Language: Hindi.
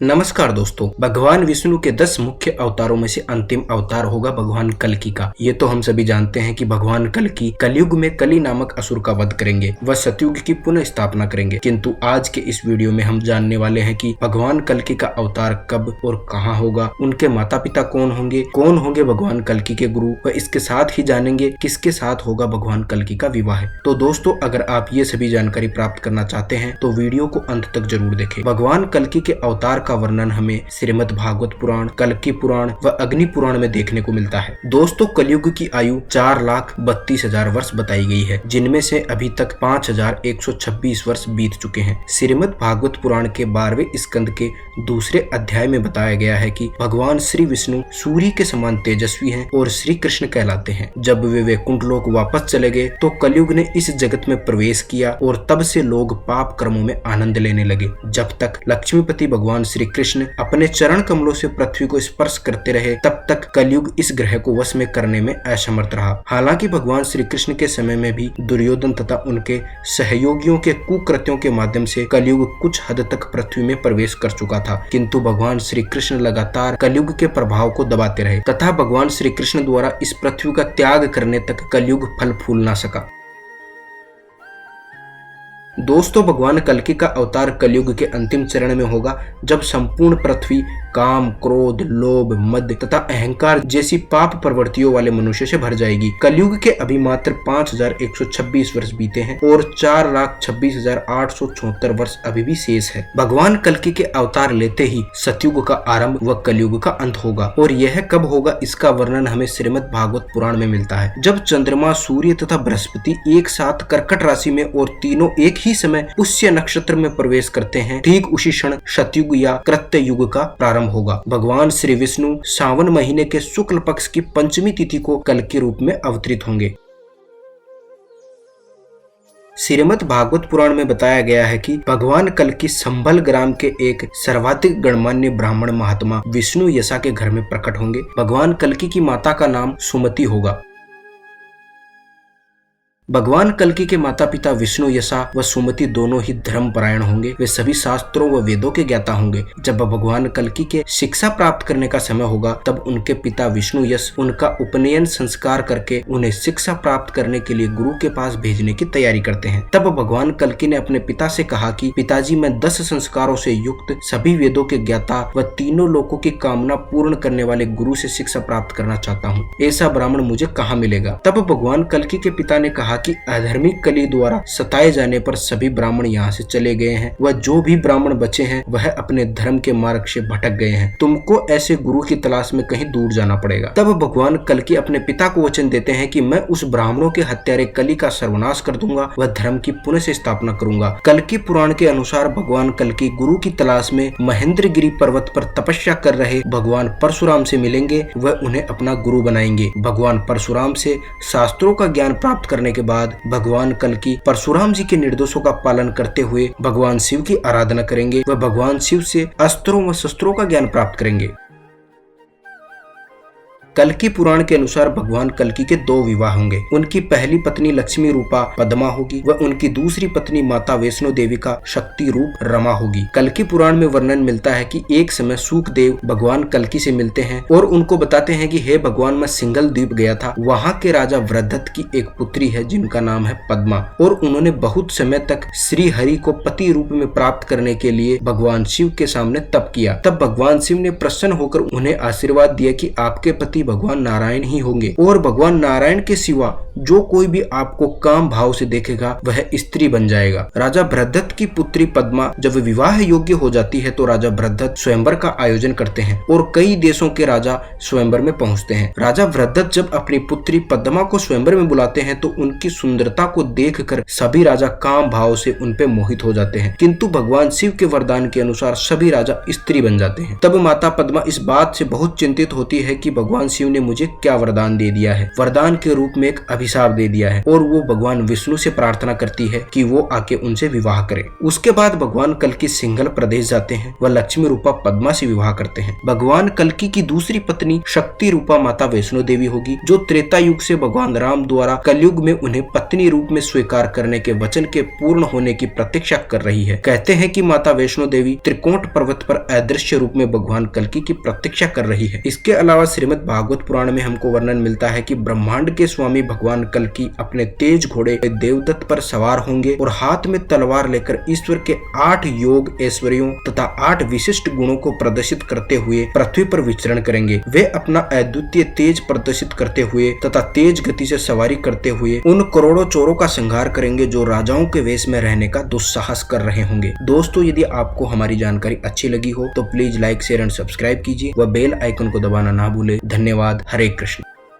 नमस्कार दोस्तों, भगवान विष्णु के 10 मुख्य अवतारों में से अंतिम अवतार होगा भगवान कल्कि का। ये तो हम सभी जानते हैं कि भगवान कल्कि कलयुग में कली नामक असुर का वध करेंगे, वह सतयुग की पुनः स्थापना करेंगे। किंतु आज के इस वीडियो में हम जानने वाले हैं कि भगवान कल्कि का अवतार कब और कहाँ होगा, उनके माता पिता कौन होंगे भगवान कल्कि के गुरु, व इसके साथ ही जानेंगे किसके साथ होगा भगवान कल्कि का विवाह। तो दोस्तों, अगर आप ये सभी जानकारी प्राप्त करना चाहते हैं तो वीडियो को अंत तक जरूर देखें। भगवान कल्कि के अवतार का वर्णन हमें श्रीमद् भागवत पुराण, कल्कि पुराण व अग्नि पुराण में देखने को मिलता है। दोस्तों, कलयुग की आयु 4,32,000 वर्ष बताई गई है, जिनमें से अभी तक 5,126 वर्ष बीत चुके हैं। श्रीमद् भागवत पुराण के 12वें स्कंद के दूसरे अध्याय में बताया गया है कि भगवान श्री विष्णु सूर्य के समान तेजस्वी हैं और श्री कृष्ण कहलाते हैं। जब वे वैकुंठ लोक वापस चले गए तो कलयुग ने इस जगत में प्रवेश किया और तब से लोग पाप कर्मों में आनंद लेने लगे। जब तक लक्ष्मीपति भगवान श्री कृष्ण अपने चरण कमलों से पृथ्वी को स्पर्श करते रहे, तब तक कलयुग इस ग्रह को वश में करने में असमर्थ रहा। हालांकि भगवान श्री कृष्ण के समय में भी दुर्योधन तथा उनके सहयोगियों के कुकृत्यों के माध्यम से कलयुग कुछ हद तक पृथ्वी में प्रवेश कर चुका था, किंतु भगवान श्री कृष्ण लगातार कलयुग के प्रभाव को दबाते रहे तथा भगवान श्री कृष्ण द्वारा इस पृथ्वी का त्याग करने तक कलयुग फल फूल ना सका। दोस्तों, भगवान कल्कि का अवतार कलयुग के अंतिम चरण में होगा, जब संपूर्ण पृथ्वी काम, क्रोध, लोभ, मद तथा अहंकार जैसी पाप प्रवृत्तियों वाले मनुष्य से भर जाएगी। कलयुग के अभी मात्र 5,126 वर्ष बीते हैं और 4,26,874 वर्ष अभी भी शेष है। भगवान कल्कि के अवतार लेते ही सतयुग का आरंभ व कलयुग का अंत होगा, और यह कब होगा इसका वर्णन हमें श्रीमद् भागवत पुराण में मिलता है। जब चंद्रमा, सूर्य तथा बृहस्पति एक साथ कर्कट राशि में और तीनों एक ही समय पुष्य नक्षत्र में प्रवेश करते हैं, ठीक उसी क्षण सतयुग या कृत्य युग का प्रारंभ होगा। भगवान श्री विष्णु सावन महीने के शुक्ल पक्ष की पंचमी तिथि को कल्कि रूप में अवतरित होंगे। श्रीमद् भागवत पुराण में बताया गया है कि भगवान कल्कि संभल ग्राम के एक सर्वाधिक गणमान्य ब्राह्मण महात्मा विष्णु यशा के घर में प्रकट होंगे। भगवान कल्कि की माता का नाम सुमति होगा। भगवान कल्कि के माता पिता विष्णु यशा व सुमति दोनों ही धर्मपरायण होंगे। वे सभी शास्त्रों व वेदों के ज्ञाता होंगे। जब भगवान कल्कि के शिक्षा प्राप्त करने का समय होगा, तब उनके पिता विष्णु यश उनका उपनयन संस्कार करके उन्हें शिक्षा प्राप्त करने के लिए गुरु के पास भेजने की तैयारी करते हैं। तब भगवान कल्कि ने अपने पिता से कहा कि पिताजी, मैं 10 संस्कारों से युक्त सभी वेदों के ज्ञाता व तीनों लोकों की कामना पूर्ण करने वाले गुरु से शिक्षा प्राप्त करना चाहता हूँ। ऐसा ब्राह्मण मुझे कहाँ मिलेगा? तब भगवान कल्कि के पिता ने कहा कि अधर्मी कली द्वारा सताए जाने पर सभी ब्राह्मण यहाँ से चले गए हैं, वह जो भी ब्राह्मण बचे हैं वह अपने धर्म के मार्ग से भटक गए हैं। तुमको ऐसे गुरु की तलाश में कहीं दूर जाना पड़ेगा। तब भगवान कल्कि अपने पिता को वचन देते हैं कि मैं उस ब्राह्मणों के हत्यारे कली का सर्वनाश कर दूंगा, वह धर्म की पुनः से स्थापना करूंगा। कल्कि पुराण के अनुसार भगवान कल्कि गुरु की तलाश में महेंद्रगिरी पर्वत पर तपस्या कर रहे भगवान परशुराम से मिलेंगे, वह उन्हें अपना गुरु बनाएंगे। भगवान परशुराम से शास्त्रों का ज्ञान प्राप्त करने के बाद भगवान कल्कि परशुराम जी के निर्देशों का पालन करते हुए भगवान शिव की आराधना करेंगे व भगवान शिव से अस्त्रों व शस्त्रों का ज्ञान प्राप्त करेंगे। कल्कि पुराण के अनुसार भगवान कल्कि के 2 विवाह होंगे। उनकी पहली पत्नी लक्ष्मी रूपा पद्मा होगी व उनकी दूसरी पत्नी माता वैष्णो देवी का शक्ति रूप रमा होगी। कल्कि पुराण में वर्णन मिलता है कि एक समय सूकदेव भगवान कल्कि से मिलते हैं और उनको बताते हैं कि हे भगवान, मैं सिंघल द्वीप गया था, वहाँ के राजा वृद्धत की एक पुत्री है जिनका नाम है पद्मा, और उन्होंने बहुत समय तक श्री हरि को पति रूप में प्राप्त करने के लिए भगवान शिव के सामने तप किया। तब भगवान शिव ने प्रसन्न होकर उन्हें आशीर्वाद दिया कि आपके पति भगवान नारायण ही होंगे, और भगवान नारायण के सिवा जो कोई भी आपको काम भाव से देखेगा वह स्त्री बन जाएगा। राजा वृद्धत की पुत्री पद्मा जब विवाह योग्य हो जाती है तो राजा वृद्धत स्वयंवर का आयोजन करते हैं और कई देशों के राजा स्वयंवर में पहुंचते हैं। राजा वृद्धत जब अपनी पुत्री पद्मा को स्वयंवर में बुलाते हैं तो उनकी सुंदरता को देखकर सभी राजा काम भाव से उन पे मोहित हो जाते हैं, किंतु भगवान शिव के वरदान के अनुसार सभी राजा स्त्री बन जाते हैं। तब माता पद्मा इस बात से बहुत चिंतित होती है कि भगवान शिव ने मुझे क्या वरदान दे दिया है। वरदान के रूप में एक अभिशाप दे दिया है और वो भगवान विष्णु से प्रार्थना करती है कि वो आके उनसे विवाह करे। उसके बाद भगवान कल्कि सिंघल प्रदेश जाते हैं व लक्ष्मी रूपा पद्मा से विवाह करते हैं। भगवान कल्कि की दूसरी पत्नी शक्ति रूपा माता वैष्णो देवी होगी, जो त्रेता युग से भगवान राम द्वारा कलयुग में उन्हें पत्नी रूप में स्वीकार करने के वचन के पूर्ण होने की प्रतीक्षा कर रही है। कहते हैं कि माता वैष्णो देवी त्रिकोट पर्वत पर अदृश्य रूप में भगवान कल्कि की प्रतीक्षा कर रही है। इसके अलावा श्रीमद् भागवत पुराण में हमको वर्णन मिलता है कि ब्रह्मांड के स्वामी भगवान कल्कि अपने तेज घोड़े देवदत्त पर सवार होंगे और हाथ में तलवार लेकर ईश्वर के 8 योग ऐश्वर्यों तथा 8 विशिष्ट गुणों को प्रदर्शित करते हुए पृथ्वी पर विचरण करेंगे। वे अपना अद्वितीय तेज प्रदर्शित करते हुए तथा तेज गति से सवारी करते हुए उन करोड़ों चोरों का संहार करेंगे जो राजाओं के वेश में रहने का दुस्साहस कर रहे होंगे। दोस्तों, यदि आपको हमारी जानकारी अच्छी लगी हो तो please like, share and subscribe कीजिए व बेल आइकन को दबाना ना भूले। धन्यवाद। हरे कृष्ण।